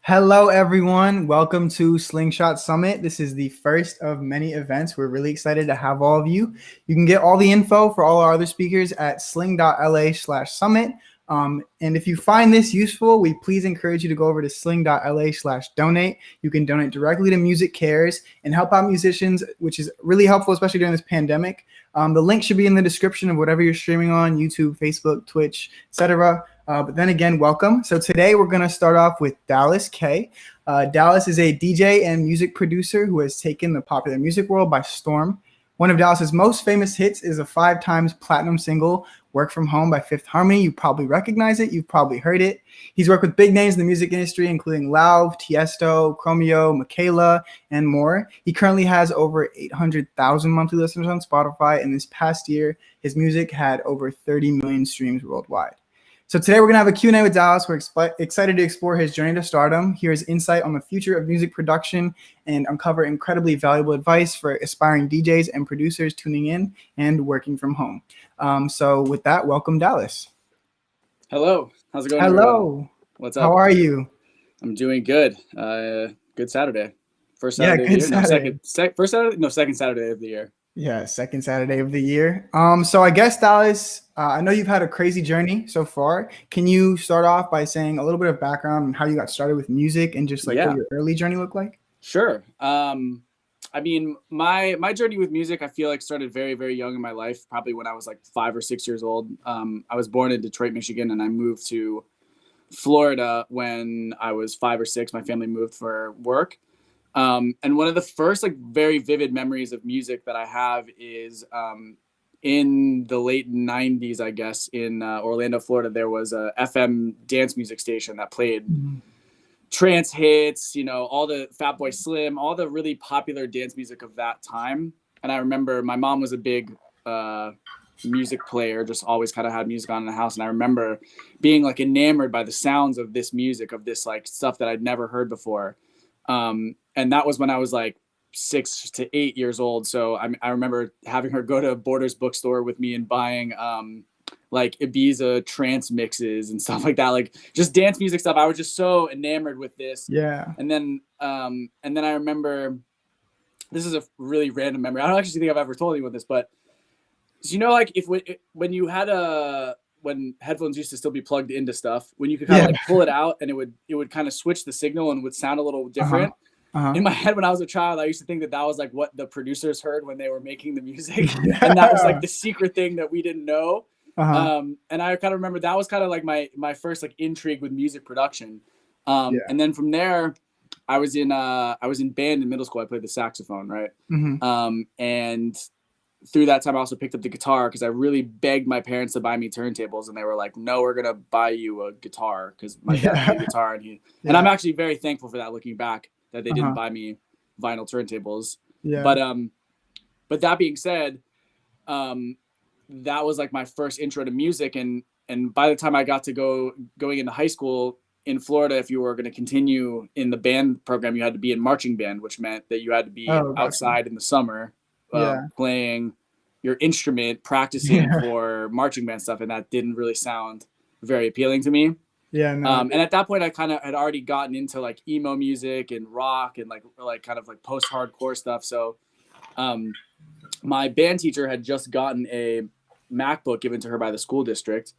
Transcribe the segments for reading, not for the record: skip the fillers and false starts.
Hello, everyone. Welcome to Slingshot Summit. This is the first of many events. We're really excited to have all of you. You can get all the info for all our other speakers at sling.la/summit. And if you find this useful, we please encourage you to go over to sling.la/donate. You can donate directly to Music Cares and help out musicians, which is really helpful, especially during this pandemic. The link should be in the description of whatever you're streaming on, YouTube, Facebook, Twitch, etc. But then again, welcome. So today we're going to start off with DallasK. Dallas is a DJ and music producer who has taken the popular music world by storm. One of Dallas's most famous hits is a 5 times platinum single, Work From Home by Fifth Harmony. You probably recognize it. You've probably heard it. He's worked with big names in the music industry, including Lauv, Tiesto, Chromeo, Miquela, and more. He currently has over 800,000 monthly listeners on Spotify, and this past year, his music had over 30 million streams worldwide. So today we're going to have a Q&A with Dallas. We're excited to explore his journey to stardom, hear his insight on the future of music production, and uncover incredibly valuable advice for aspiring DJs and producers tuning in and working from home. So with that, welcome, Dallas. Hello. How's it going, Hello. everyone? What's up? How are you? I'm doing good. Good Saturday. First Saturday of the year. Saturday. Second Saturday of the year. Yeah, second Saturday of the year. So I guess, Dallas, I know you've had a crazy journey so far. Can you start off by saying a little bit of background on how you got started with music and just what your early journey looked like? Sure. I mean, my journey with music, I feel like started very, very young in my life, probably when I was like 5 or 6 years old. I was born in Detroit, Michigan, and I moved to Florida when I was 5 or 6. My family moved for work. And one of the first like very vivid memories of music that I have is in the late 90s, I guess, in Orlando, Florida, there was a FM dance music station that played trance hits, all the Fatboy Slim, all the really popular dance music of that time. And I remember my mom was a big music player, just always kind of had music on in the house. And I remember being like enamored by the sounds of this music, of this like stuff that I'd never heard before. And that was when I was like 6 to 8 years old. So I remember having her go to Borders bookstore with me and buying like Ibiza trance mixes and stuff like that, like just dance music stuff. I was just so enamored with this. Yeah. And then I remember, this is a really random memory. I don't actually think I've ever told anyone this, but like when headphones used to still be plugged into stuff, when you could kind of like pull it out and it would kind of switch the signal and would sound a little different. In my head, when I was a child, I used to think that was like what the producers heard when they were making the music. And that was like the secret thing that we didn't know. And I kind of remember that was kind of like my first like intrigue with music production. And then from there, I was in band in middle school. I played the saxophone, right? And through that time, I also picked up the guitar because I really begged my parents to buy me turntables, and they were like, "No, we're gonna buy you a guitar," because my dad played guitar, and I'm actually very thankful for that. Looking back, that they didn't buy me vinyl turntables. But that being said, that was like my first intro to music, and by the time I got to going into high school in Florida, if you were going to continue in the band program, you had to be in marching band, which meant that you had to be outside in the summer. Playing your instrument, practicing for marching band stuff, and that didn't really sound very appealing to me. And at that point, I kind of had already gotten into like emo music and rock and like kind of like post-hardcore stuff. So my band teacher had just gotten a MacBook given to her by the school district,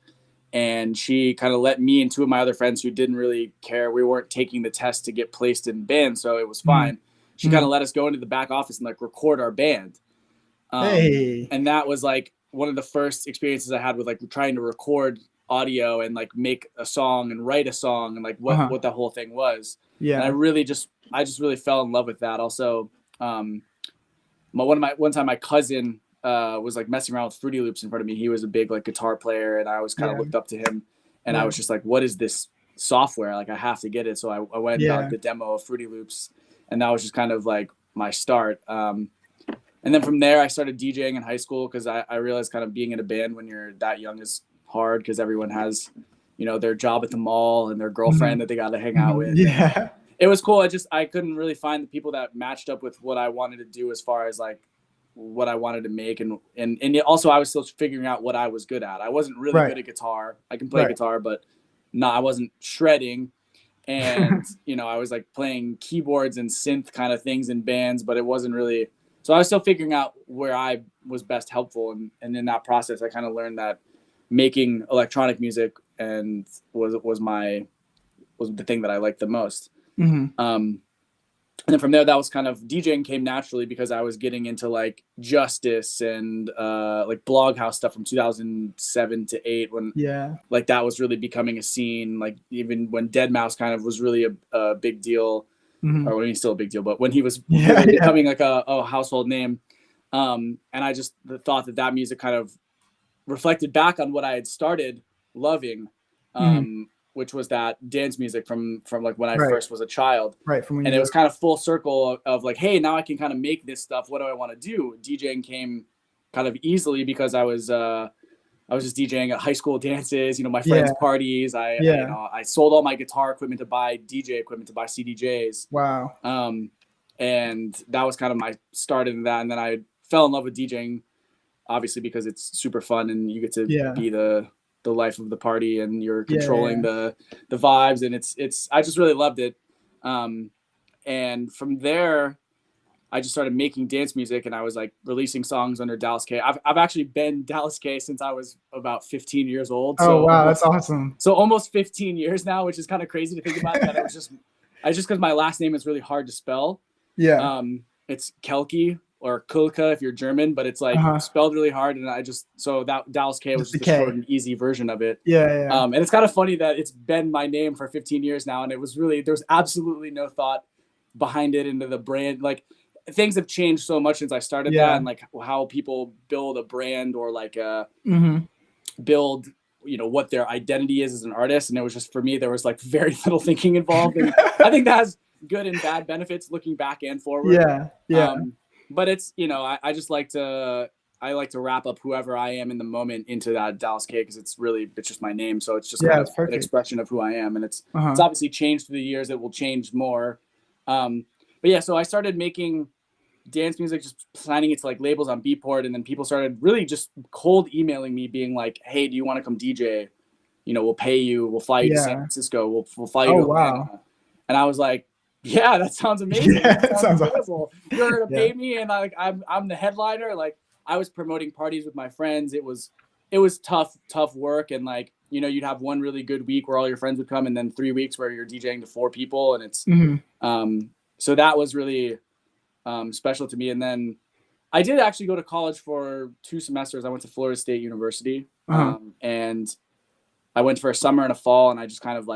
and she kind of let me and 2 of my other friends who didn't really care. We weren't taking the test to get placed in band, so it was fine. She kind of let us go into the back office and like record our band. And that was like one of the first experiences I had with like trying to record audio and like make a song and write a song and like what the whole thing was. And I just really fell in love with that. Also, one time my cousin was like messing around with Fruity Loops in front of me. He was a big like guitar player, and I always kind of looked up to him, and I was just like, what is this software? Like I have to get it. So I went and got the demo of Fruity Loops. And that was just kind of like my start. And then from there, I started DJing in high school because I realized kind of being in a band when you're that young is hard because everyone has, their job at the mall and their girlfriend that they got to hang out with. It was cool. I couldn't really find the people that matched up with what I wanted to do as far as like what I wanted to make. And also I was still figuring out what I was good at. I wasn't really good at guitar. I can play guitar, but I wasn't shredding. And, you know, I was like playing keyboards and synth kind of things in bands, but it wasn't really, so I was still figuring out where I was best helpful. And in that process, I kind of learned that making electronic music and was the thing that I liked the most. And then from there, that was kind of, DJing came naturally because I was getting into like Justice and like Bloghouse stuff from 2007 to 8 when like that was really becoming a scene. Like even when Deadmau5 kind of was really a big deal, or when he's still a big deal, but when he was really becoming like a household name. And I just thought that music kind of reflected back on what I had started loving. Which was that dance music from like when I first was a child. And it was kind of full circle of like, hey, now I can kind of make this stuff. What do I want to do? DJing came kind of easily because I was just DJing at high school dances, you know, my friends' parties. You know, I sold all my guitar equipment to buy DJ equipment, to buy CDJs. Wow. And that was kind of my start in that. And then I fell in love with DJing, obviously, because it's super fun and you get to be the life of the party and you're controlling the vibes, and it's I just really loved it. And from there I just started making dance music, and I was like releasing songs under DallasK. I've actually been DallasK since I was about 15 years old. Oh wow, that's awesome. So almost 15 years now, which is kind of crazy to think about. That it was just because my last name is really hard to spell. It's Kelke or Kulka if you're German, but it's like spelled really hard, and so that DallasK was just the short and easy version of it. And it's kind of funny that it's been my name for 15 years now, and it was really, there's absolutely no thought behind it into the brand. Like things have changed so much since I started that, and like how people build a brand or like build, you know, what their identity is as an artist. And it was just, for me, there was like very little thinking involved, and I think that has good and bad benefits looking back and forward. But it's, you know, I just like to wrap up whoever I am in the moment into that DallasK, because it's just my name. So it's just kind of an expression of who I am. And it's obviously changed through the years. It will change more. But yeah, so I started making dance music, just signing it to like labels on Beatport. And then people started really just cold emailing me being like, hey, do you want to come DJ? You know, we'll pay you. We'll fly you to San Francisco. We'll fly you to Atlanta. And I was like, yeah, that sounds amazing. That sounds incredible. Awesome. You're gonna pay me, and I'm the headliner. Like I was promoting parties with my friends. It was tough work, and like, you know, you'd have one really good week where all your friends would come, and then 3 weeks where you're DJing to 4 people, and it's so that was really special to me. And then I did actually go to college for 2 semesters. I went to Florida State University, and I went for a summer and a fall, and I just kind of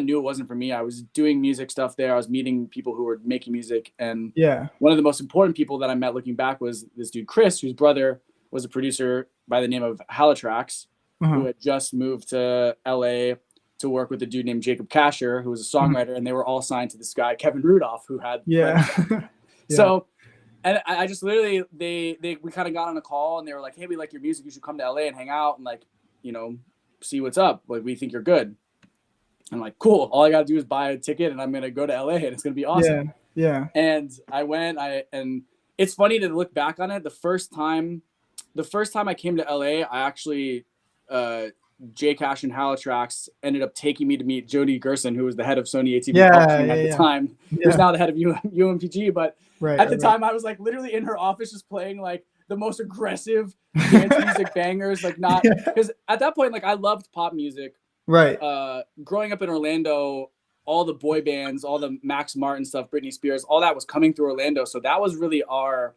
knew it wasn't for me. I was doing music stuff there. I was meeting people who were making music. And one of the most important people that I met looking back was this dude, Chris, whose brother was a producer by the name of Halitrax, who had just moved to LA to work with a dude named Jacob Kasher, who was a songwriter. And they were all signed to this guy, Kevin Rudolph, who had, So, and I just literally, we kind of got on a call, and they were like, hey, we like your music. You should come to LA and hang out and like, you know, see what's up. Like, we think you're good. I'm like, cool. All I got to do is buy a ticket, and I'm going to go to LA, and it's going to be awesome. And I went, and it's funny to look back on it. The first time I came to LA, I actually, J Cash and Halitrax ended up taking me to meet Jody Gerson, who was the head of Sony ATV Publishing at the time. Who's now the head of UMPG. But at the time, I was like literally in her office, just playing like the most aggressive dance music bangers. Like not, because at that point, like I loved pop music. Growing up in Orlando, all the boy bands, all the Max Martin stuff, Britney Spears, all that was coming through Orlando. So that was really our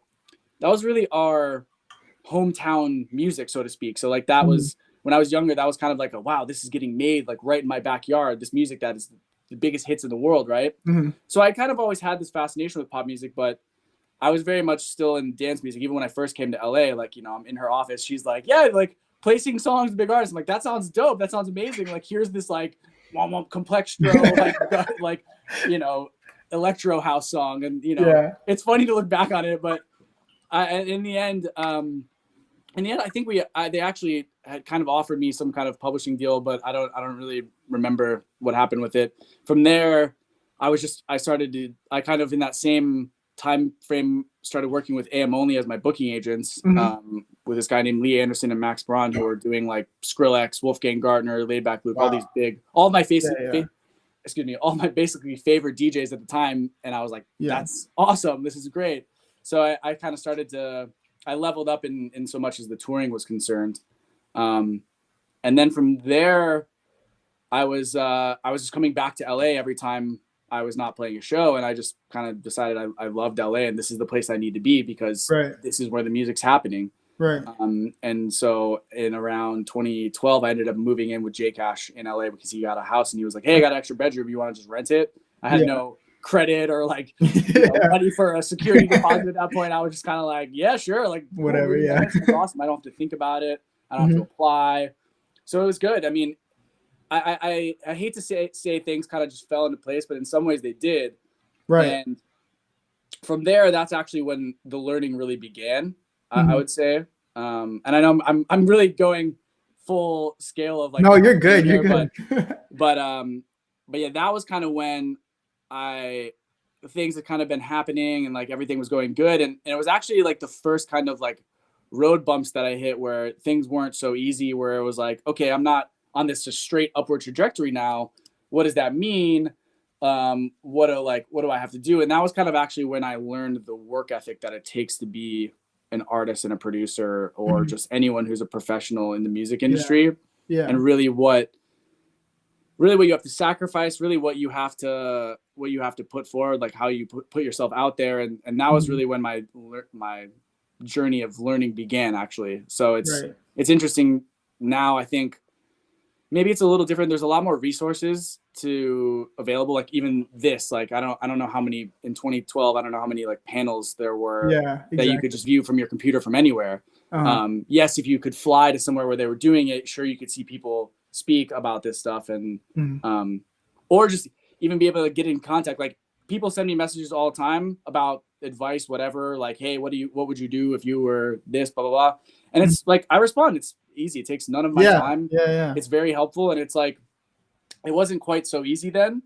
hometown music, so to speak. So like that was, when I was younger, that was kind of like wow, this is getting made like right in my backyard, this music that is the biggest hits in the world, right? So I kind of always had this fascination with pop music, but I was very much still in dance music. Even when I first came to LA, like, you know, I'm in her office, she's like, yeah, like placing songs with big artists. I'm like, that sounds dope. That sounds amazing. Like, here's this like complextro, like, you know, electro house song. And, you know, it's funny to look back on it, but in the end, I think they actually had kind of offered me some kind of publishing deal, but I don't really remember what happened with it. From there, I kind of in that same time frame started working with AM Only as my booking agents, with this guy named Lee Anderson and Max Braun, who were doing like Skrillex, Wolfgang Gardner, Laidback Luke, all these big, all my faces, all my basically favorite DJs at the time. And I was like, that's awesome. This is great. So I kind of started to, I leveled up in so much as the touring was concerned. And then from there, I was just coming back to LA every time I was not playing a show. And I just kind of decided I loved LA and this is the place I need to be because this is where the music's happening. Right. And so in around 2012, I ended up moving in with J Cash in LA because he got a house and he was like, hey, I got an extra bedroom. You want to just rent it? I had no credit or like money for a security deposit at that point. I was just kind of like, yeah, sure. Like whatever. Cool, that's awesome. I don't have to think about it. I don't have to apply. So it was good. I mean, I hate to say things kind of just fell into place, but in some ways they did. Right. And from there, that's actually when the learning really began. I would say, and I know I'm really going full scale of like. No, you're good. You're good. But yeah, that was kind of when things had kind of been happening and like everything was going good, and it was actually like the first kind of like road bumps that I hit where things weren't so easy. Where it was like, okay, I'm not on this just straight upward trajectory now. What does that mean? What do I have to do? And that was kind of actually when I learned the work ethic that it takes to be an artist and a producer or just anyone who's a professional in the music industry. And really what you have to sacrifice, really what you have to put forward, like how you put yourself out there. And that was really when my journey of learning began actually. So it's interesting now. I think maybe it's a little different. There's a lot more resources available. Like even this, like, I don't know how many in 2012, I don't know how many like panels there were that you could just view from your computer from anywhere. Yes. If you could fly to somewhere where they were doing it, sure. You could see people speak about this stuff and, or just even be able to get in contact. Like people send me messages all the time about advice, whatever, like, hey, what would you do if you were this, blah, blah, blah. And it's like, I respond, it's easy. It takes none of my time. It's very helpful. And it's like, it wasn't quite so easy then.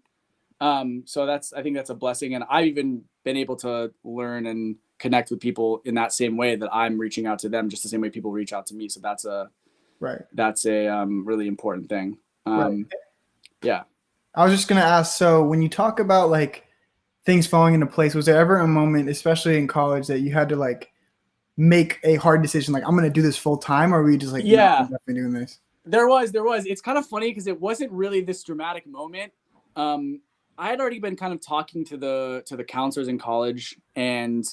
So I think that's a blessing. And I've even been able to learn and connect with people in that same way that I'm reaching out to them, just the same way people reach out to me. So that's a really important thing. Yeah. I was just going to ask, so when you talk about like things falling into place, was there ever a moment, especially in college, that you had to like make a hard decision? Like, I'm going to do this full time, or were you just like, no, I'm definitely doing this? There was. It's kind of funny because it wasn't really this dramatic moment. I had already been kind of talking to the counselors in college, and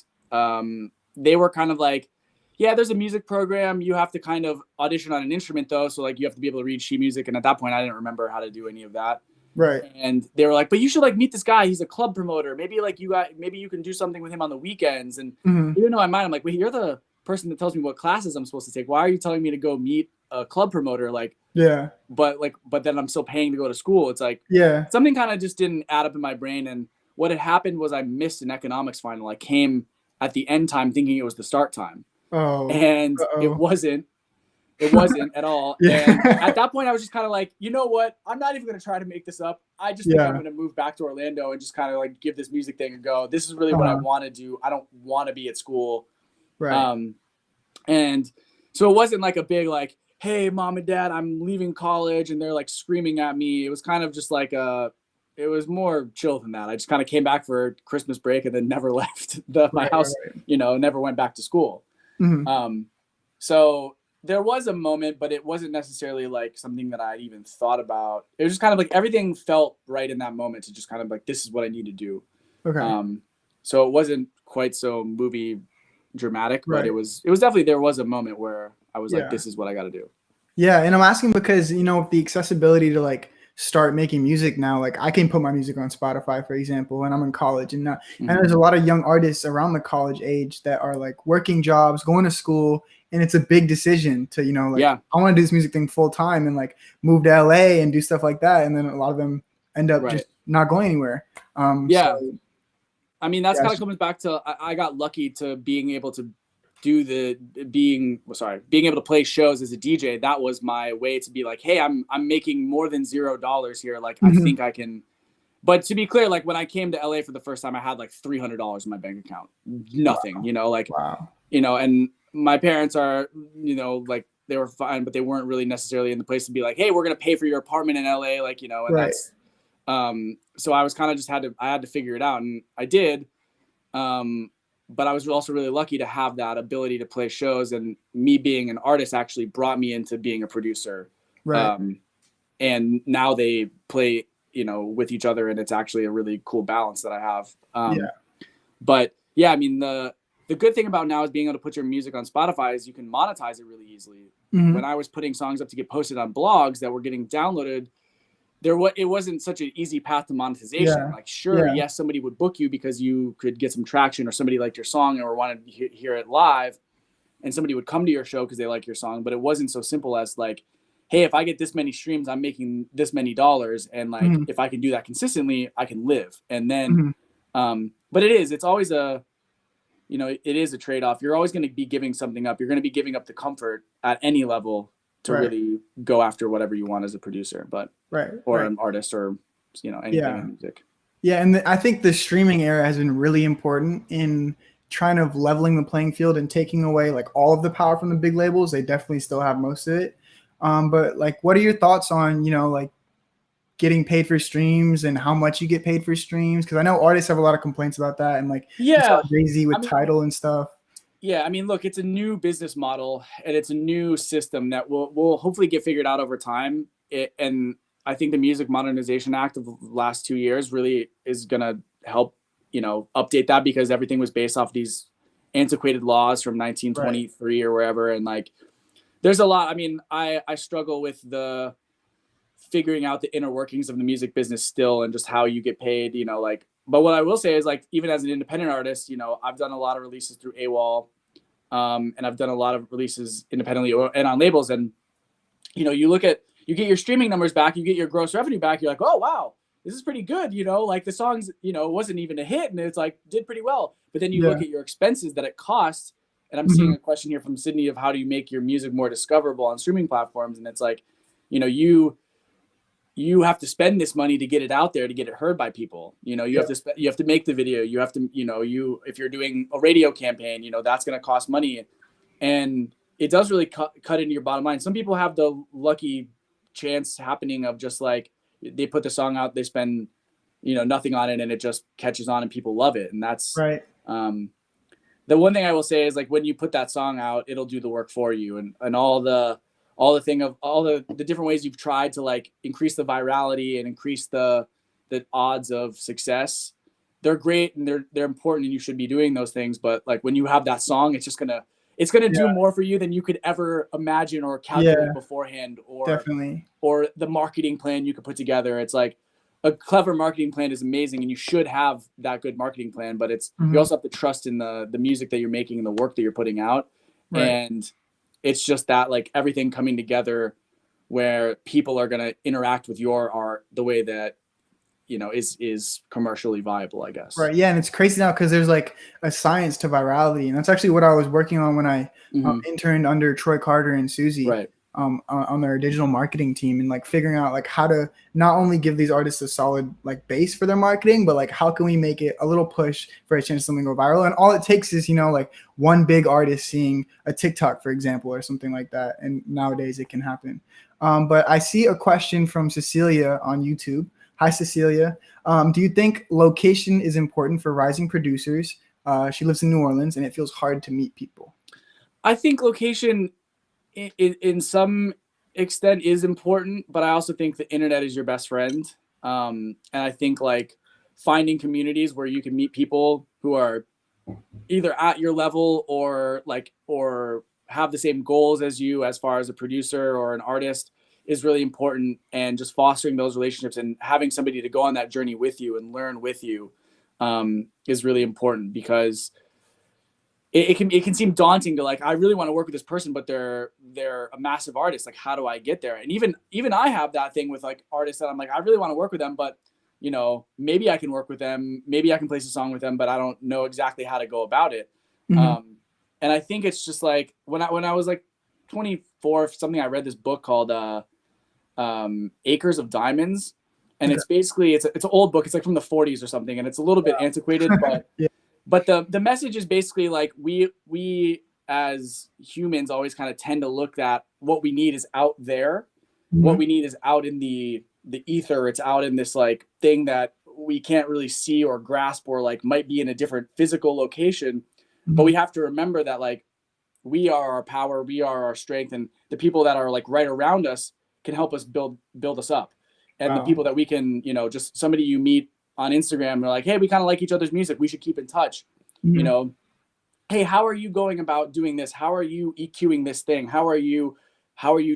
they were kind of like, yeah, there's a music program. You have to kind of audition on an instrument though. So like you have to be able to read sheet music. And at that point I didn't remember how to do any of that. Right. And they were like, but you should like meet this guy. He's a club promoter. Maybe you can do something with him on the weekends. And even though in mind, I'm like, wait, you're the person that tells me what classes I'm supposed to take. Why are you telling me to go meet a club promoter? Like, but then I'm still paying to go to school. It's like, something kind of just didn't add up in my brain. And what had happened was I missed an economics final. I came at the end time thinking it was the start time. And it wasn't at all. And at that point I was just kind of like, you know what? I'm not even going to try to make this up. I just think I'm going to move back to Orlando and just kind of like give this music thing a go. This is really what I want to do. I don't want to be at school. Right. And so it wasn't like a big, like, hey, mom and dad, I'm leaving college. And they're like screaming at me. It was kind of just like it was more chill than that. I just kind of came back for Christmas break and then never left my house, never went back to school. So there was a moment, but it wasn't necessarily like something that I'd even thought about. It was just kind of like everything felt right in that moment to just kind of like, this is what I need to do. So it wasn't quite so movie dramatic, but it was definitely, there was a moment where I was like, this is what I got to do. Yeah. And I'm asking because, the accessibility to like start making music now, like I can put my music on Spotify, for example, when I'm in college, and there's a lot of young artists around the college age that are like working jobs, going to school, and it's a big decision to, I want to do this music thing full time and like move to LA and do stuff like that. And then a lot of them end up just not going anywhere. So, I mean, that's kind of comes back to, I got lucky to being able to being able to play shows as a DJ. That was my way to be like, hey, I'm making more than $0 here. Like, I think I can. But to be clear, like when I came to LA for the first time, I had like $300 in my bank account. Nothing, and my parents are, like they were fine, but they weren't really necessarily in the place to be like, hey, we're going to pay for your apartment in LA. Like, and So I was kind of I had to figure it out, and I did. But I was also really lucky to have that ability to play shows, and me being an artist actually brought me into being a producer. Right. And now they play, with each other, and it's actually a really cool balance that I have. But yeah, I mean, the good thing about now is being able to put your music on Spotify is you can monetize it really easily. Mm-hmm. When I was putting songs up to get posted on blogs that were getting downloaded, it wasn't such an easy path to monetization. Yeah. Like, sure, yes, somebody would book you because you could get some traction, or somebody liked your song or wanted to hear it live, and somebody would come to your show because they like your song. But it wasn't so simple as like, hey, if I get this many streams, I'm making this many dollars, and like, if I can do that consistently, I can live. And then, but it's always it is a trade-off. You're always going to be giving something up. You're going to be giving up the comfort at any level to really go after whatever you want as a producer, or an artist, or anything in music. Yeah, and I think the streaming era has been really important in trying of leveling the playing field and taking away like all of the power from the big labels. They definitely still have most of it. But like, what are your thoughts on like getting paid for streams and how much you get paid for streams? Because I know artists have a lot of complaints about that, and like Jay-Z with Tidal and stuff. Yeah, I mean, look, it's a new business model, and it's a new system that will hopefully get figured out over time. And I think the Music Modernization Act of the last 2 years really is going to help, update that, because everything was based off these antiquated laws from 1923 or wherever. And like, there's a lot. I mean, I struggle with the figuring out the inner workings of the music business still, and just how you get paid, but what I will say is, like, even as an independent artist, I've done a lot of releases through AWOL, and I've done a lot of releases independently and on labels. And, you get your streaming numbers back, you get your gross revenue back. You're like, oh, wow, this is pretty good. Like the songs, wasn't even a hit, and it's like did pretty well. But then you look at your expenses that it costs. And I'm seeing a question here from Sydney of how do you make your music more discoverable on streaming platforms? And it's like, you have to spend this money to get it out there, to get it heard by people. You have to make the video. You have to, if you're doing a radio campaign, that's going to cost money, and it does really cut into your bottom line. Some people have the lucky chance happening of just like, they put the song out, they spend, nothing on it, and it just catches on and people love it. And that's right. The one thing I will say is, like, when you put that song out, it'll do the work for you, and all the different ways you've tried to like increase the virality and increase the odds of success. They're great, and they're important, and you should be doing those things. But like, when you have that song, it's gonna do more for you than you could ever imagine or calculate beforehand, or the marketing plan you could put together. It's like, a clever marketing plan is amazing, and you should have that good marketing plan, but you also have to trust in the music that you're making and the work that you're putting out. And it's just that, like, everything coming together where people are going to interact with your art the way that, is commercially viable, I guess. Right. Yeah. And it's crazy now because there's like a science to virality. And that's actually what I was working on when I interned under Troy Carter and Susie. Right. On their digital marketing team, and like figuring out like how to not only give these artists a solid like base for their marketing, but like how can we make it a little push for a chance something go viral. And all it takes is, like one big artist seeing a TikTok, for example, or something like that. And nowadays it can happen. But I see a question from Cecilia on YouTube. Hi, Cecilia. Do you think location is important for rising producers? She lives in New Orleans, and it feels hard to meet people. I think location in some extent is important, but I also think the internet is your best friend. And I think like finding communities where you can meet people who are either at your level or have the same goals as you as far as a producer or an artist is really important. And just fostering those relationships and having somebody to go on that journey with you and learn with you is really important, because it can seem daunting to like, I really want to work with this person, but they're a massive artist. Like, how do I get there? And even I have that thing with like artists that I'm like, I really want to work with them, but maybe I can work with them. Maybe I can place a song with them, but I don't know exactly how to go about it. And I think it's just like when I was like 24 or something, I read this book called Acres of Diamonds. And it's basically, it's an old book. It's like from the 40s or something. And it's a little bit antiquated, but But the message is basically like we as humans always kind of tend to look at what we need is out there. What we need is out in the the ether. It's out in this like thing that we can't really see or grasp, or like might be in a different physical location. But we have to remember that like we are our power, we are our strength, and the people that are like right around us can help us build us up. And the people that we can, you know, just somebody you meet on Instagram, they're like, hey, we kind of like each other's music, we should keep in touch. You know, hey, how are you going about doing this? How are you EQing this thing? How are you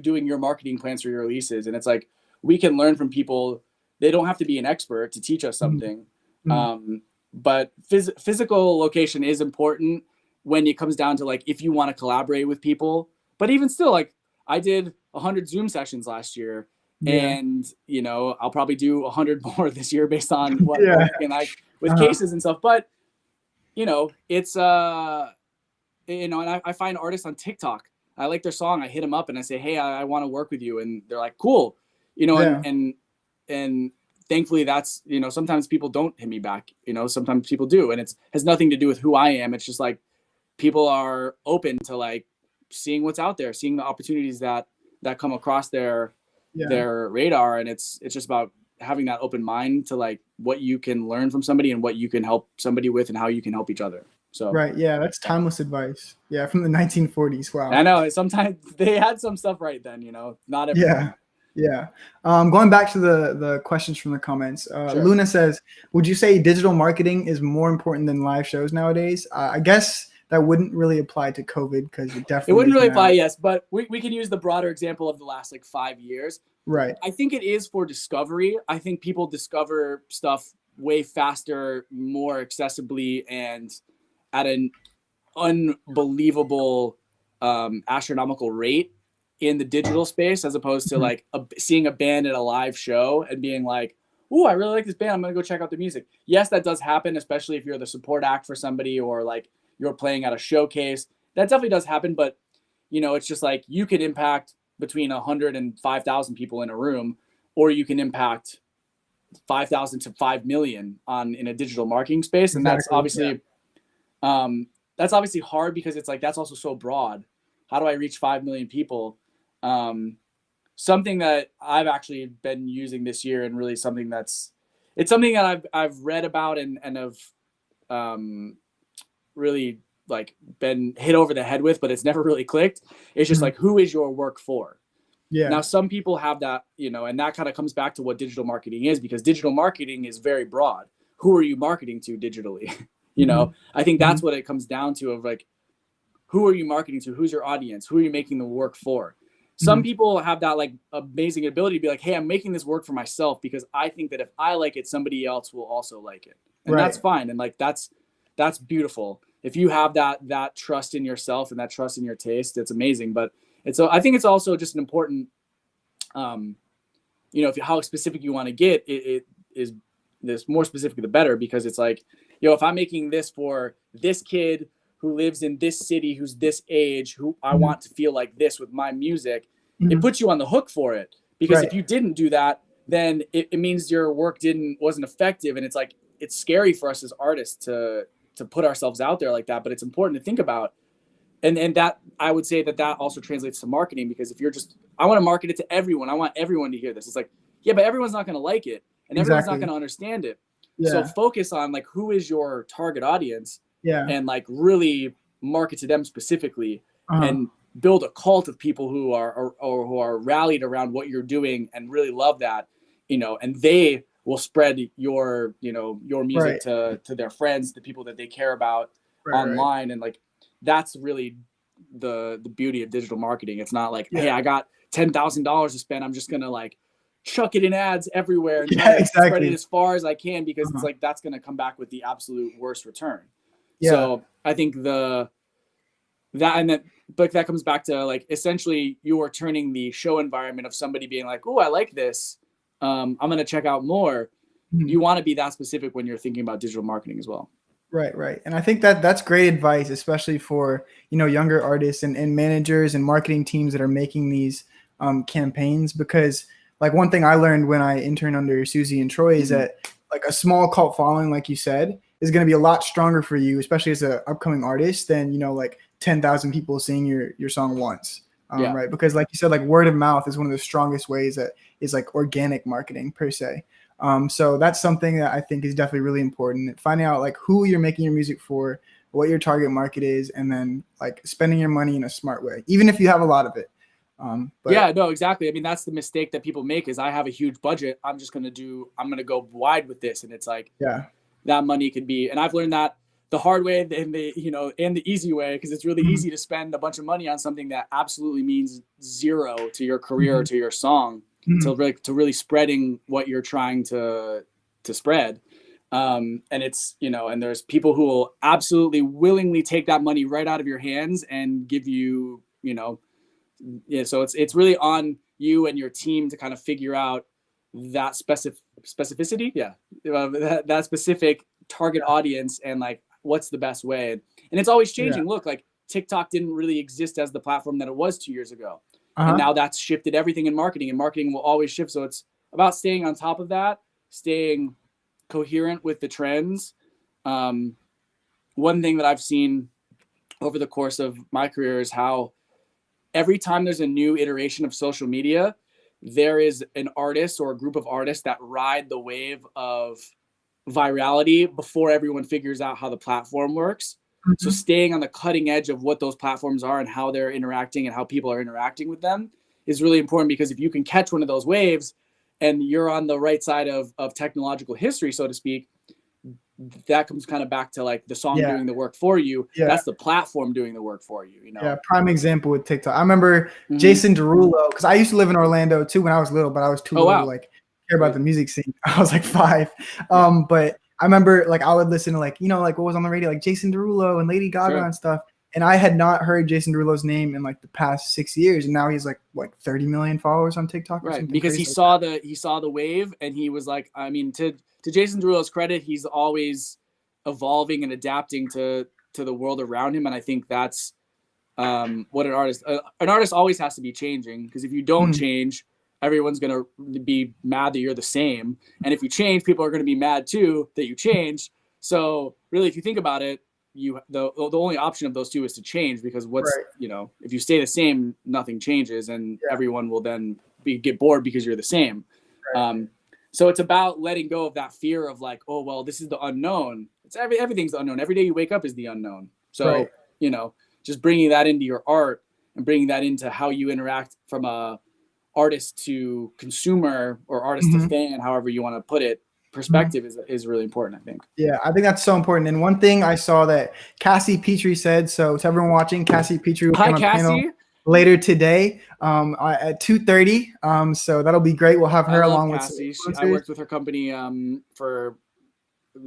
doing your marketing plans for your releases? And it's like, we can learn from people. They don't have to be an expert to teach us something. But physical location is important when it comes down to like, if you want to collaborate with people. But even still, like I did 100 Zoom sessions last year, and you know, I'll probably do 100 more this year based on what and like with cases and stuff. But you know, it's you know, and I find artists on TikTok, I like their song, I hit them up and I say, hey, I want to work with you, and they're like, cool, you know. And thankfully that's, you know, sometimes people don't hit me back, you know, sometimes people do, and it's has nothing to do with who I am. It's just like people are open to like seeing what's out there, seeing the opportunities that come across their radar. And it's just about having that open mind to like what you can learn from somebody and what you can help somebody with and how you can help each other. So that's timeless advice. From the 1940s. Wow. I know sometimes they had some stuff right then, you know, not everything. Going back to the questions from the comments, Luna says, would you say digital marketing is more important than live shows nowadays? I guess that wouldn't really apply to COVID, because it wouldn't really apply, yes, but we can use the broader example of the last like 5 years. Right. I think it is for discovery. I think people discover stuff way faster, more accessibly, and at an unbelievable astronomical rate in the digital space, as opposed to like seeing a band at a live show and being like, "Ooh, I really like this band, I'm gonna go check out the music." Yes, that does happen, especially if you're the support act for somebody, or like you're playing at a showcase. That definitely does happen. But you know, it's just like you can impact between 100 and 5,000 people in a room, or you can impact 5,000 to 5 million in a digital marketing space. And that's obviously hard, because it's like, that's also so broad. How do I reach 5 million people? Something that I've actually been using this year, and really something that I've read about and have really like been hit over the head with, but it's never really clicked. It's just like, who is your work for? Now, some people have that, you know, and that kind of comes back to what digital marketing is, because digital marketing is very broad. Who are you marketing to digitally? You know, I think that's what it comes down to, of like, who are you marketing to? Who's your audience? Who are you making the work for? Some people have that like amazing ability to be like, hey, I'm making this work for myself because I think that if I like it, somebody else will also like it. And that's fine. And like, that's beautiful. If you have that trust in yourself and that trust in your taste, it's amazing. But I think it's also just an important, you know, how specific you want to get, it is this more specific, the better, because it's like, you know, if I'm making this for this kid who lives in this city, who's this age, who I want to feel like this with my music, it puts you on the hook for it. Because if you didn't do that, then it means your work wasn't effective. And it's like, it's scary for us as artists to put ourselves out there like that, but it's important to think about. And that, I would say that also translates to marketing, because if you're just, I want to market it to everyone, I want everyone to hear this. It's like, yeah, but everyone's not going to like it, and everyone's not going to understand it. So focus on like, who is your target audience, and like really market to them specifically, and build a cult of people who are rallied around what you're doing and really love that, you know, and they will spread your music to their friends, the people that they care about online. And like, that's really the beauty of digital marketing. It's not like, hey, I got $10,000 to spend, I'm just gonna like chuck it in ads everywhere and try to spread it as far as I can, because it's like, that's gonna come back with the absolute worst return. So I think that comes back to like, essentially you are turning the show environment of somebody being like, oh, I like this, I'm gonna check out more. You want to be that specific when you're thinking about digital marketing as well. Right. And I think that's great advice, especially for, you know, younger artists and managers and marketing teams that are making these campaigns. Because like, one thing I learned when I interned under Susie and Troy is that like a small cult following, like you said, is going to be a lot stronger for you, especially as an upcoming artist, than, you know, like 10,000 people seeing your song once. Right? Because like you said, like word of mouth is one of the strongest ways that is like organic marketing per se. So that's something that I think is definitely really important. Finding out like who you're making your music for, what your target market is, and then like spending your money in a smart way, even if you have a lot of it. But yeah, no, exactly. I mean, that's the mistake that people make is I have a huge budget. I'm going to go wide with this. And it's like, that money could be, and I've learned that the hard way and the easy way, because it's really easy to spend a bunch of money on something that absolutely means zero to your career or to your song, to really spreading what you're trying to spread. And it's, and there's people who will absolutely willingly take that money right out of your hands and give you, so it's really on you and your team to kind of figure out that specificity. That specific target audience and like, what's the best way. And it's always changing. Look, like TikTok didn't really exist as the platform that it was 2 years ago. And now that's shifted everything in marketing, and marketing will always shift. So it's about staying on top of that, staying coherent with the trends. One thing that I've seen over the course of my career is how every time there's a new iteration of social media, there is an artist or a group of artists that ride the wave of virality before everyone figures out how the platform works. So staying on the cutting edge of what those platforms are and how they're interacting and how people are interacting with them is really important, because if you can catch one of those waves and you're on the right side of technological history, so to speak, that comes kind of back to like the song doing the work for you. That's the platform doing the work for you, prime example with TikTok. I remember Jason Derulo, because I used to live in Orlando too when I was little, but I was too little to like care about the music scene. I was like 5. But I remember like I would listen to like, like what was on the radio, like Jason Derulo and Lady Gaga and stuff. And I had not heard Jason Derulo's name in like the past 6 years, and now he's like 30 million followers on TikTok, right? Because he saw the wave, and he was like, I mean, to Jason Derulo's credit, he's always evolving and adapting to the world around him, and I think that's what an artist always has to be changing, because if you don't change, everyone's gonna be mad that you're the same, and if you change, people are gonna be mad too that you changed. So really, if you think about it, the only option of those two is to change, because if you stay the same, nothing changes, and everyone will then get bored because you're the same. So it's about letting go of that fear of like, oh well, this is the unknown. It's everything's the unknown. Every day you wake up is the unknown. So just bringing that into your art and bringing that into how you interact from a artist to consumer or artist to fan, however you want to put it, perspective is really important, I think. Yeah, I think that's so important. And one thing I saw that Cassie Petrie said, so to everyone watching, Cassie Petrie will be on a panel later today at 2:30. So that'll be great. We'll have her along Cassie. I worked with her company for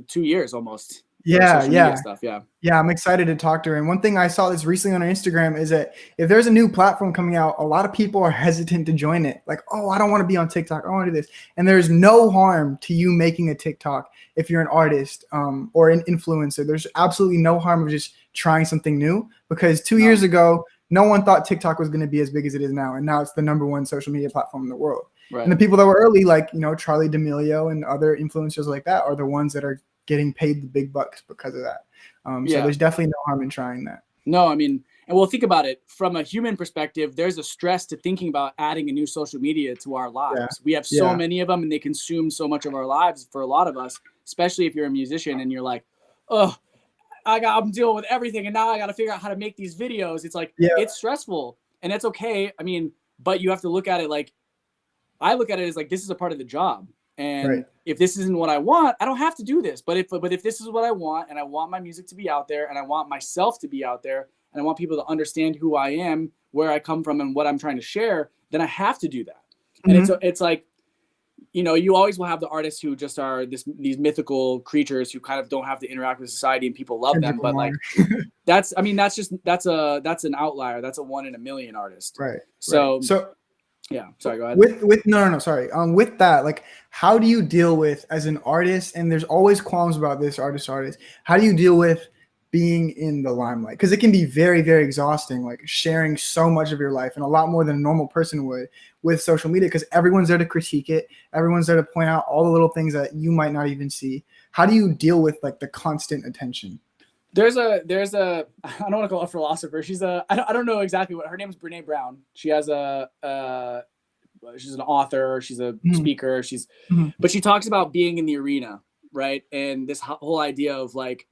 2 years almost. Stuff. I'm excited to talk to her. And one thing I saw this recently on her Instagram is that if there's a new platform coming out, a lot of people are hesitant to join it. Like, oh, I don't want to be on TikTok. I want to do this. And there's no harm to you making a TikTok if you're an artist or an influencer. There's absolutely no harm of just trying something new, because 2 years ago, no one thought TikTok was going to be as big as it is now. And now it's the #1 social media platform in the world. Right. And the people that were early, like, Charlie D'Amelio and other influencers like that, are the ones that are getting paid the big bucks because of that. So there's definitely no harm in trying that. No, I mean, and we'll think about it from a human perspective. There's a stress to thinking about adding a new social media to our lives. We have so many of them, and they consume so much of our lives for a lot of us, especially if you're a musician and you're like, oh, I'm dealing with everything, and now I got to figure out how to make these videos. It's like, it's stressful, and it's okay. I mean, but you have to look at it like, I look at it as like, this is a part of the job. And if this isn't what I want, I don't have to do this. But if this is what I want, and I want my music to be out there, and I want myself to be out there, and I want people to understand who I am, where I come from, and what I'm trying to share, then I have to do that. And it's like, you always will have the artists who just are these mythical creatures who kind of don't have to interact with society, and people love them. But like, that's an outlier. That's a 1 in a million artist. Right. So yeah, sorry, go ahead. With that, like, how do you deal with, as an artist, and there's always qualms about this, artist, how do you deal with being in the limelight? Because it can be very, very exhausting, like sharing so much of your life, and a lot more than a normal person would, with social media, because everyone's there to critique it. Everyone's there to point out all the little things that you might not even see. How do you deal with like the constant attention? There's a I don't want to call her a philosopher. She's I don't know exactly what her name is. Brene Brown. She has she's an author. She's a speaker. But she talks about being in the arena, right? And this whole idea of like,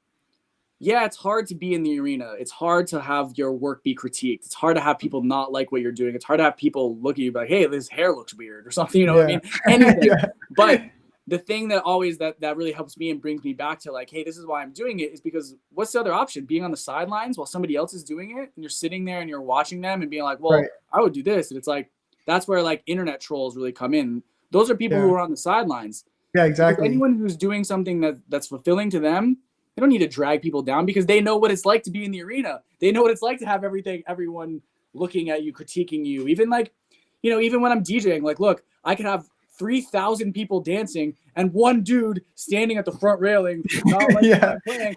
yeah, it's hard to be in the arena. It's hard to have your work be critiqued. It's hard to have people not like what you're doing. It's hard to have people look at you like, hey, this hair looks weird or something. You know what I mean? Anything. But the thing that always that really helps me and brings me back to like, hey, this is why I'm doing it, is because what's the other option? Being on the sidelines while somebody else is doing it, and you're sitting there and you're watching them and being like, well, I would do this. And it's like, that's where like internet trolls really come in. Those are people who are on the sidelines. Yeah, exactly. Because anyone who's doing something that's fulfilling to them, they don't need to drag people down because they know what it's like to be in the arena. They know what it's like to have everyone looking at you, critiquing you. Even like, you know, even when I'm DJing, like, look, I could have 3,000 people dancing and one dude standing at the front railing, not like playing.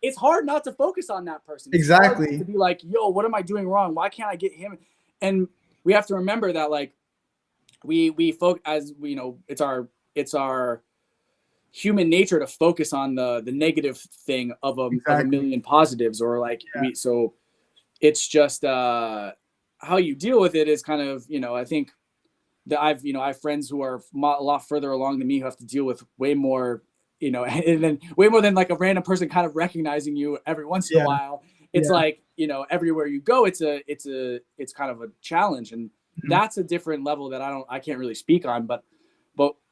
It's hard not to focus on that person. It's exactly. to be like, yo, what am I doing wrong? Why can't I get him? And we have to remember that like we focus, as you know, it's our human nature to focus on the negative thing of a million positives, or like so it's just how you deal with it is kind of, you know, I think that I have friends who are a lot further along than me who have to deal with way more, you know, and then way more than like a random person kind of recognizing you every once in a while. It's like, you know, everywhere you go, it's kind of a challenge, and that's a different level that I can't really speak on, but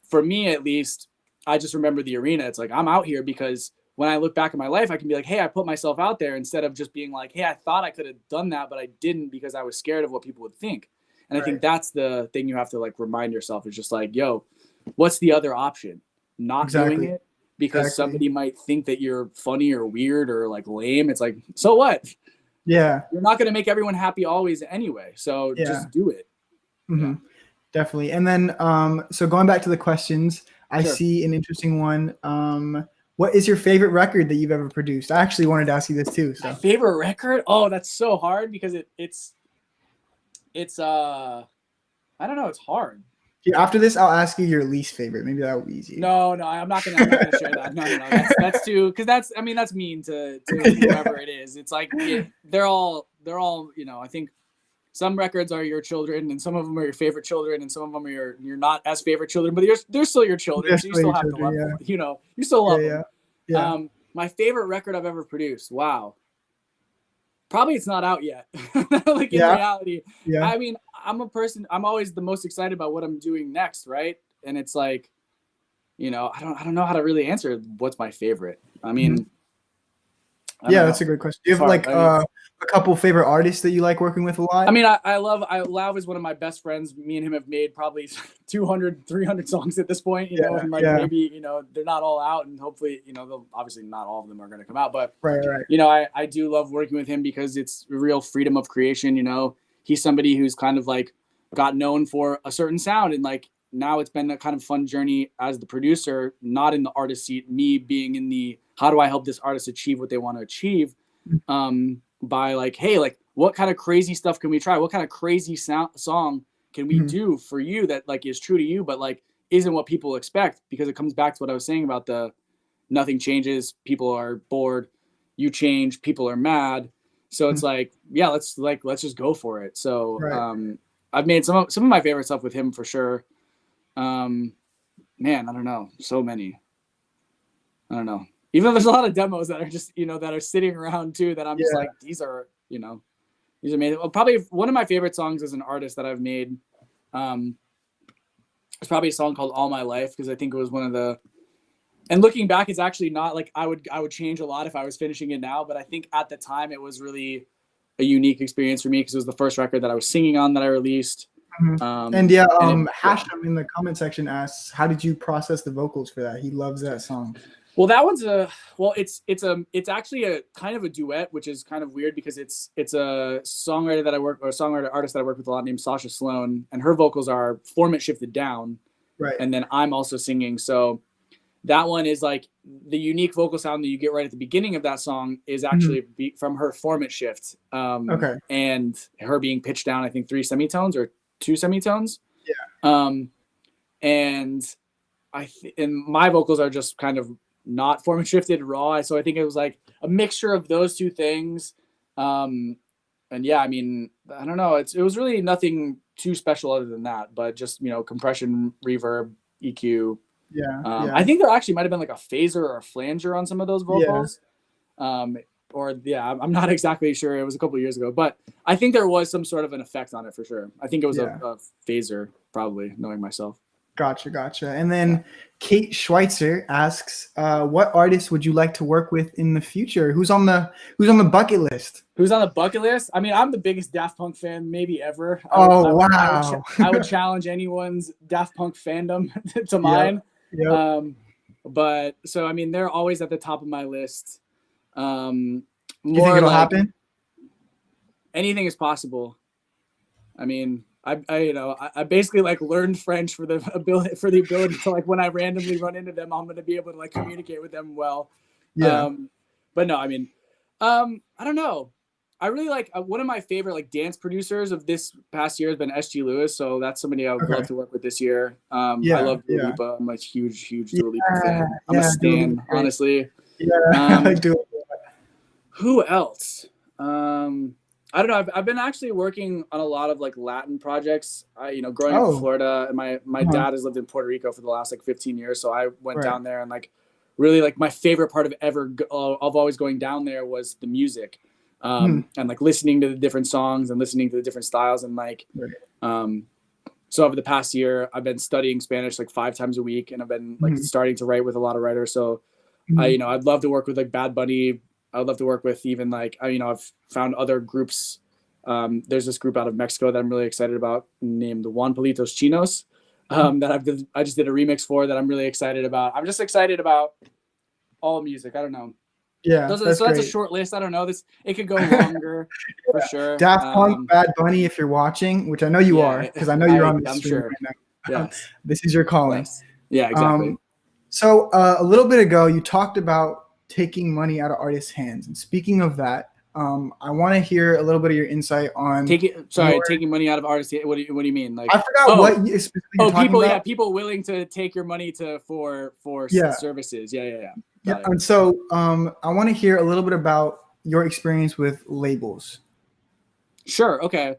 for me at least, I just remember the arena. It's like, I'm out here because when I look back at my life, I can be like, hey, I put myself out there, instead of just being like, hey, I thought I could have done that, but I didn't because I was scared of what people would think. And I think that's the thing you have to like remind yourself, is just like, yo, what's the other option? Not doing it because somebody might think that you're funny or weird or like lame. It's like, so what? Yeah. You're not going to make everyone happy always anyway. So just do it. Mm-hmm. Definitely. And then, so going back to the questions, I see an interesting one. What is your favorite record that you've ever produced? I actually wanted to ask you this too. So. My favorite record? Oh, that's so hard because it's I don't know. It's hard. Yeah, after this, I'll ask you your least favorite. Maybe that will be easy. No, I'm not gonna share that. No. That's too, because that's mean to whoever it is. It's like they're all, you know, I think some records are your children, and some of them are your favorite children, and some of them are your not as favorite children, but they're still your children. So you still have to love them. You know, you still love them. Yeah. My favorite record I've ever produced. Wow. Probably it's not out yet. Like in reality. Yeah. I mean, I'm always the most excited about what I'm doing next, right? And it's like, you know, I don't know how to really answer what's my favorite. I mean, that's a good question. Do you have like a couple favorite artists that you like working with a lot? I mean, Lauv is one of my best friends. Me and him have made probably 200, 300 songs at this point, you know, and like maybe, you know, they're not all out, and hopefully, you know, obviously not all of them are going to come out, but you know, I do love working with him because it's real freedom of creation. You know, he's somebody who's kind of like got known for a certain sound, and like now it's been a kind of fun journey as the producer, not in the artist seat, me being in the, how do I help this artist achieve what they want to achieve? By like, hey, like what kind of crazy stuff can we try? What kind of crazy song can we do for you that like is true to you, but like isn't what people expect? Because it comes back to what I was saying about the nothing changes. People are bored. You change. People are mad. So it's like, yeah, let's just go for it. So I've made some of my favorite stuff with him for sure. Man, I don't know. So many. I don't know. Even though there's a lot of demos that are just, you know, that are sitting around too, that I'm just like, these are, you know, these are amazing. Well, probably one of my favorite songs as an artist that I've made, it's probably a song called All My Life, because I think it was one of the, and looking back, it's actually not like I would change a lot if I was finishing it now, but I think at the time it was really a unique experience for me because it was the first record that I was singing on that I released. Hasham in the comment section asks, how did you process the vocals for that? He loves that song. Well, that one's it's actually a kind of a duet, which is kind of weird because it's a songwriter artist that I work with a lot named Sasha Sloan, and her vocals are format shifted down, right? And then I'm also singing, so that one is like the unique vocal sound that you get right at the beginning of that song is actually from her format shift, and her being pitched down, I think 3 semitones or 2 semitones, and and my vocals are just kind of not format shifted raw. So I think it was like, a mixture of those two things. And yeah, I mean, I don't know. It was really nothing too special other than that, but just, you know, compression, reverb, EQ. Yeah. I think there actually might've been like a phaser or a flanger on some of those vocals. I'm not exactly sure. It was a couple of years ago, but I think there was some sort of an effect on it for sure. I think it was a phaser, probably, knowing myself. Gotcha. And then Kate Schweitzer asks, what artist would you like to work with in the future? Who's on the bucket list? Who's on the bucket list? I mean, I'm the biggest Daft Punk fan maybe ever. Wow. I would challenge anyone's Daft Punk fandom to mine. Yep. But so, I mean, they're always at the top of my list. You think it'll happen? Anything is possible. I mean, I basically like learned French for the ability to, like, when I randomly run into them, I'm going to be able to like communicate with them well. Yeah. But no, I mean, I don't know. I really like one of my favorite like dance producers of this past year has been SG Lewis. So that's somebody I would love to work with this year. I love Dua Lipa. I'm a huge Dua Lipa fan. I'm a stan, honestly. Yeah. Who else? I don't know. I've been actually working on a lot of like Latin projects. Growing up in Florida, and my dad has lived in Puerto Rico for the last like 15 years. So I went down there, and like really like my favorite part of always going down there was the music, and like listening to the different songs and listening to the different styles, and like, so over the past year, I've been studying Spanish like 5 times a week, and I've been like starting to write with a lot of writers. So I'd love to work with like Bad Bunny. I would love to work with even like, I've found other groups. There's this group out of Mexico that I'm really excited about named the Juan Palitos Chinos, that I just did a remix for that I'm really excited about. I'm just excited about all music. I don't know. Yeah. That's a short list. I don't know. It could go longer for sure. Daft Punk, Bad Bunny, if you're watching, which I know you are, because I know you're on the stream sure. right now. Yes. This is your calling. Yes. Yeah, exactly. So a little bit ago, you talked about taking money out of artists' hands. And speaking of that, I want to hear a little bit of your insight on taking money out of artists. What do you mean? Like, I forgot what you specifically people about. People willing to take your money for services. Yeah. And so I want to hear a little bit about your experience with labels. Sure. Okay.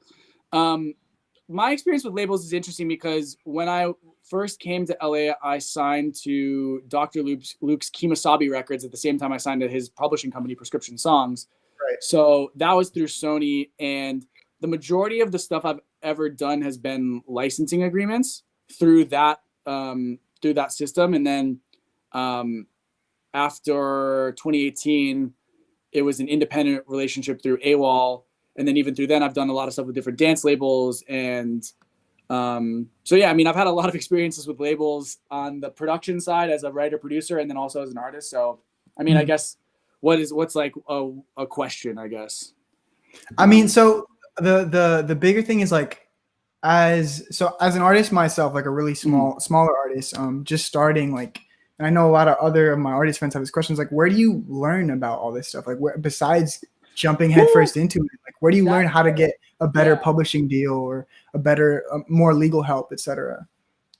My experience with labels is interesting because when I first came to LA, I signed to Dr. Luke's Kemosabe Records at the same time I signed to his publishing company, Prescription Songs. Right. So that was through Sony, and the majority of the stuff I've ever done has been licensing agreements through that system. And then after 2018, it was an independent relationship through AWOL. And then even through then, I've done a lot of stuff with different dance labels. And so, yeah, I mean, I've had a lot of experiences with labels on the production side as a writer, producer, and then also as an artist. So, I mean, I guess what's like a question, I guess. I mean, so the bigger thing is like, as an artist myself, like a really smaller artist, just starting, like, and I know a lot of other of my artist friends have these questions, like, where do you learn about all this stuff? Like, where, besides jumping headfirst into it, like, where do you learn how to get a better publishing deal or a better, more legal help, etc.?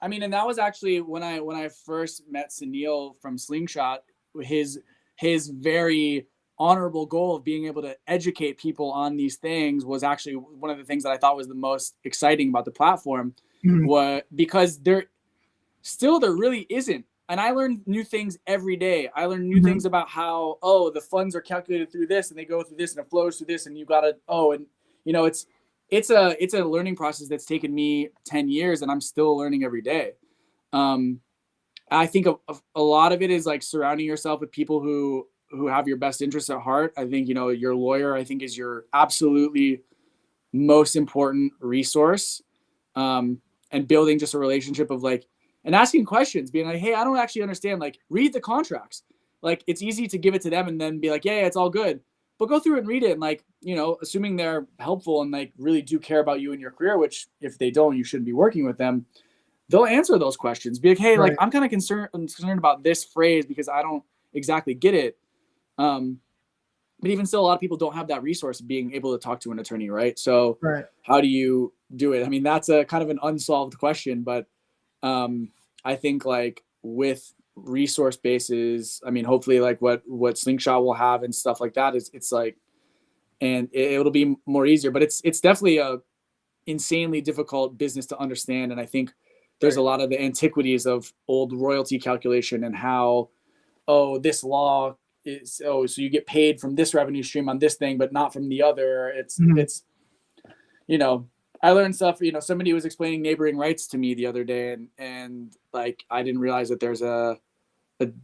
I mean, and that was actually when I first met Sunil from Slingshot. His very honorable goal of being able to educate people on these things was actually one of the things that I thought was the most exciting about the platform, because there really isn't. And I learn new things every day. I learn new things about how, the funds are calculated through this and they go through this and it flows through this, and you got to, it's a learning process that's taken me 10 years and I'm still learning every day. I think a lot of it is like surrounding yourself with people who have your best interests at heart. I think, your lawyer, I think, is your absolutely most important resource. And building just a relationship of like, and asking questions, being like, hey, I don't actually understand. Like, read the contracts. Like, it's easy to give it to them and then be like, yeah, it's all good. But go through it and read it. And like, assuming they're helpful and like really do care about you and your career, which if they don't, you shouldn't be working with them. They'll answer those questions. Be like, hey, like, I'm kind of concerned about this phrase because I don't exactly get it. But even still, a lot of people don't have that resource of being able to talk to an attorney, right? So how do you do it? I mean, that's a kind of an unsolved question, but I think like with resource bases, I mean, hopefully like what Slingshot will have and stuff like that is, it's like, and it'll be more easier, but it's definitely a insanely difficult business to understand. And I think there's a lot of the antiquities of old royalty calculation and how, this law is, so you get paid from this revenue stream on this thing, but not from the other. It's, I learned stuff, somebody was explaining neighboring rights to me the other day, and like, I didn't realize that there's a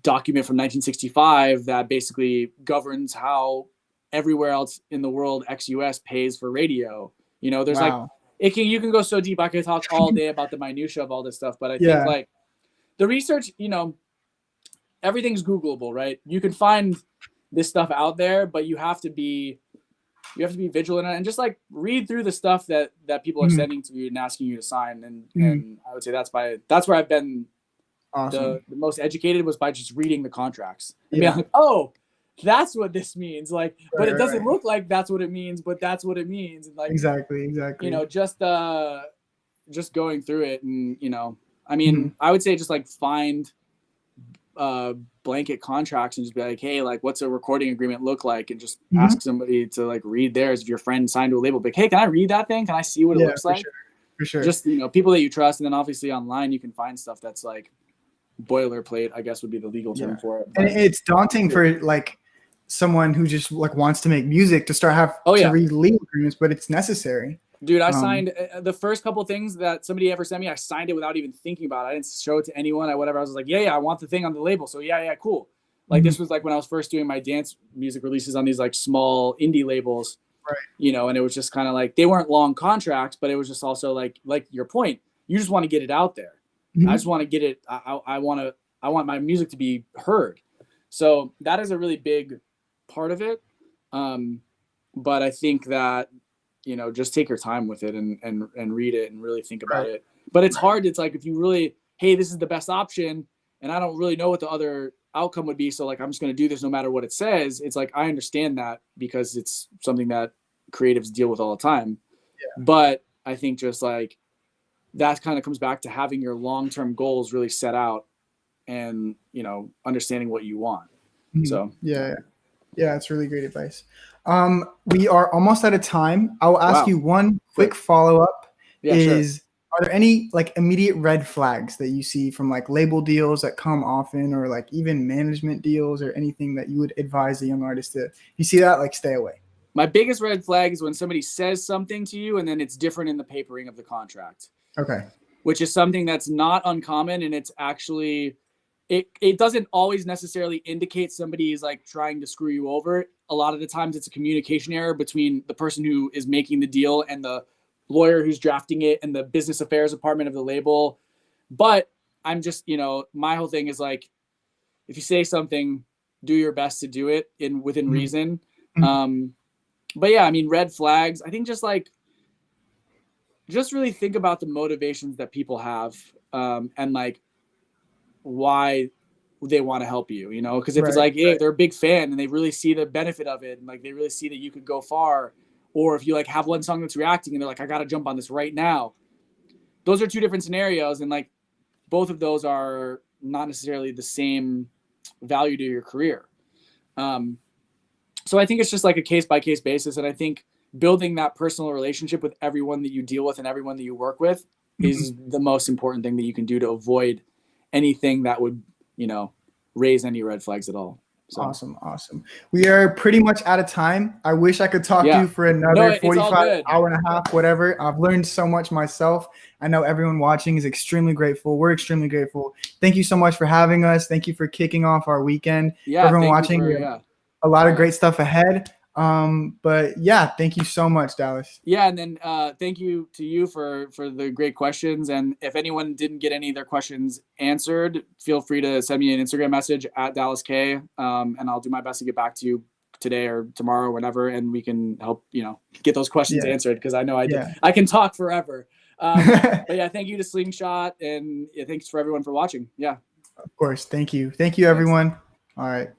document from 1965 that basically governs how everywhere else in the world, ex-US, pays for radio. There's you can go so deep. I could talk all day about the minutia of all this stuff, but I think like the research, everything's Googleable, right? You can find this stuff out there, but you have to be vigilant and just like read through the stuff that people are sending to you and asking you to sign. And I would say that's where I've been the most educated, was by just reading the contracts. And being like, that's what this means. Like, but it doesn't look like that's what it means, but that's what it means. And like, exactly. Just going through it. And, I mean, I would say just like find blanket contracts and just be like, hey, like, what's a recording agreement look like? And just ask somebody to like read theirs. If your friend signed to a label, be like, hey, can I read that thing? Can I see what it looks like? For sure. Just, people that you trust. And then obviously online you can find stuff that's like boilerplate, I guess would be the legal term for it. But, and it's daunting for like someone who just like wants to make music to start to read legal agreements, but it's necessary. Dude, I signed the first couple things that somebody ever sent me. I signed it without even thinking about it. I didn't show it to anyone. I was like, I want the thing on the label. So cool. Like this was like when I was first doing my dance music releases on these like small indie labels, right? And it was just kind of like, they weren't long contracts, but it was just also like your point, you just want to get it out there. I just want to get it. I want my music to be heard. So that is a really big part of it. But I think that, just take your time with it and read it and really think about it. But it's hard. It's like, if you really, hey, this is the best option and I don't really know what the other outcome would be. So like, I'm just going to do this no matter what it says. It's like, I understand that because it's something that creatives deal with all the time. Yeah. But I think just like, that kind of comes back to having your long-term goals really set out and, understanding what you want. So, yeah, it's really great advice. We are almost out of time. I will ask you one quick follow-up are there any like immediate red flags that you see from like label deals that come often, or like even management deals, or anything that you would advise a young artist to, you see that, like, stay away? My biggest red flag is when somebody says something to you and then it's different in the papering of the contract. Okay. Which is something that's not uncommon, and it's actually, it doesn't always necessarily indicate somebody is like trying to screw you over. A lot of the times it's a communication error between the person who is making the deal and the lawyer who's drafting it and the business affairs department of the label. But I'm just, my whole thing is like, if you say something, do your best to do it within reason. But yeah, I mean, red flags, I think just really think about the motivations that people have, and like why they want to help you, because if it's like, hey, they're a big fan and they really see the benefit of it, and like they really see that you could go far, or if you like have one song that's reacting and they're like, I got to jump on this right now. Those are two different scenarios, and like both of those are not necessarily the same value to your career. So I think it's just like a case by case basis, and I think building that personal relationship with everyone that you deal with and everyone that you work with is the most important thing that you can do to avoid anything that would, raise any red flags at all. So. Awesome. We are pretty much out of time. I wish I could talk to you for another 45 hour and a half, whatever. I've learned so much myself. I know everyone watching is extremely grateful. We're extremely grateful. Thank you so much for having us. Thank you for kicking off our weekend. Yeah, for everyone watching, a lot of great stuff ahead. But yeah, thank you so much, Dallas. Yeah, and then thank you to you for the great questions. And if anyone didn't get any of their questions answered, feel free to send me an Instagram message at DallasK, and I'll do my best to get back to you today or tomorrow, whenever, and we can help get those questions answered, because I know I can talk forever. But yeah, thank you to Slingshot, and thanks for everyone for watching. Yeah, of course. Thank you everyone. All right.